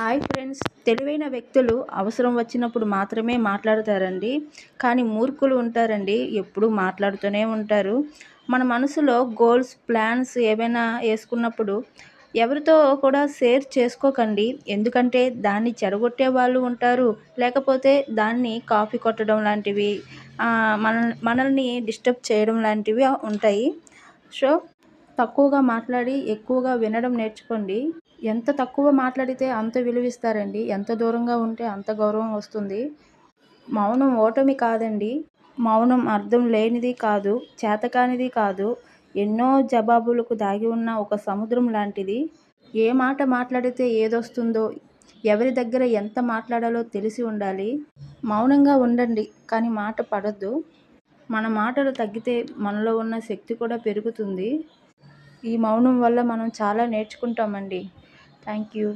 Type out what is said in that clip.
Hi friends, తెలివైన వ్యక్తులు అవసరం వచ్చినప్పుడు మాత్రమే మాట్లాడతారండి. కానీ మూర్ఖులు ఉంటారండి, ఎప్పుడూ మాట్లాడుతూనే ఉంటారు. మన మనసులో గోల్స్, ప్లాన్స్ ఏవైనా వేసుకున్నప్పుడు ఎవరితో కూడా షేర్ చేసుకోకండి. ఎందుకంటే దాన్ని చెడగొట్టే వాళ్ళు ఉంటారు, లేకపోతే దాన్ని కాపీ కొట్టడం లాంటివి, మనల్ని డిస్టర్బ్ చేయడం లాంటివి ఉంటాయి. సో తక్కువగా మాట్లాడి ఎక్కువగా వినడం నేర్చుకోండి. ఎంత తక్కువ మాట్లాడితే అంత విలువిస్తారండి. ఎంత దూరంగా ఉంటే అంత గౌరవం వస్తుంది. మౌనం ఓటమి కాదండి. మౌనం అర్థం లేనిది కాదు, చేతకానిది కాదు. ఎన్నో జవాబులకు దాగి ఉన్న ఒక సముద్రం లాంటిది. ఏ మాట మాట్లాడితే ఏదొస్తుందో, ఎవరి దగ్గర ఎంత మాట్లాడాలో తెలిసి ఉండాలి. మౌనంగా ఉండండి, కానీ మాట పడొద్దు. మన మాటలు తగ్గితే మనలో ఉన్న శక్తి కూడా పెరుగుతుంది. ఈ మౌనం వల్ల మనం చాలా నేర్చుకుంటామండి. Thank you.